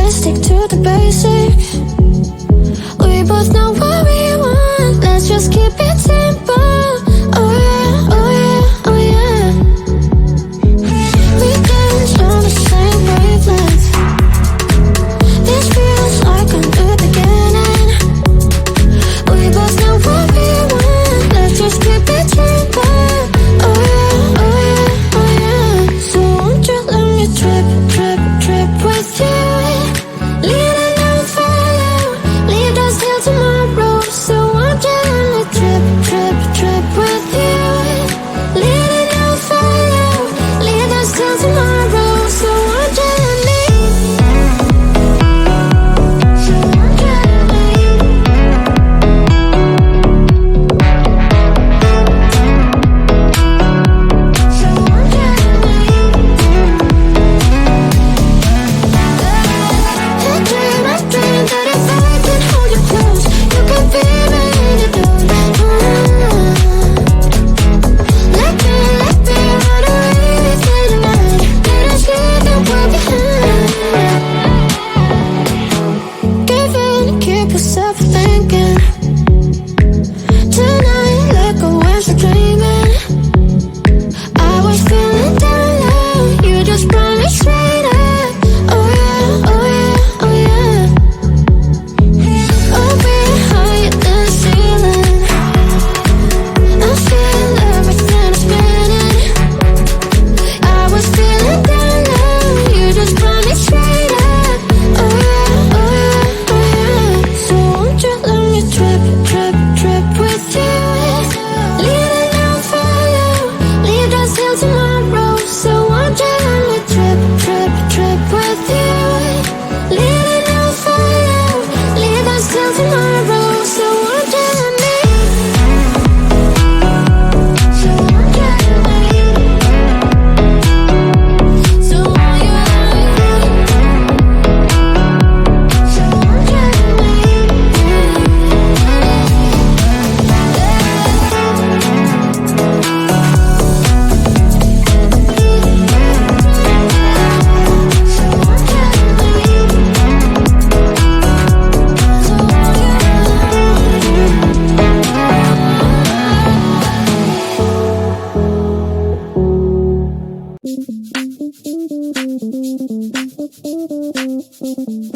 let's stick to the basics. We both know what we want, let's just keep it simple. Oh yeah, oh yeah, oh yeah. We dance on the same wavelength. This feels like a new beginning. We both know what we want, let's just keep it simple. Oh yeah, oh yeah, oh yeah. So won't you let me trip, trip, trip with you? Leading down for you, leave us till tomorrow. So won't you let me trip, trip, trip with you? Leading down for you, leave us till tomorrow. So won't you let me? So won't you let me? So won't you let me? I dream that if I can hold you close, you can feel me in the dark. Let me run away with you tonight. Let us leave the world behind. Give in, keep yourself thinking. Tonight, let go when you're dreaming. I was feeling down low, you just brought me straight up. Oh yeah, oh yeah, oh yeah. Oh, we're higher than the ceiling. I feel everything is spinning. I was feeling down low, you just brought me straight up. Oh yeah, oh yeah, oh yeah. So won't you let me trip, trip, trip with you? Leading down for you, leave us till tomorrow. So won't you let me trip, trip, trip with you? Leading down for you, leave us till tomorrow. So won't you let me? So won't you let me? So won't you let me? So won't you let me? So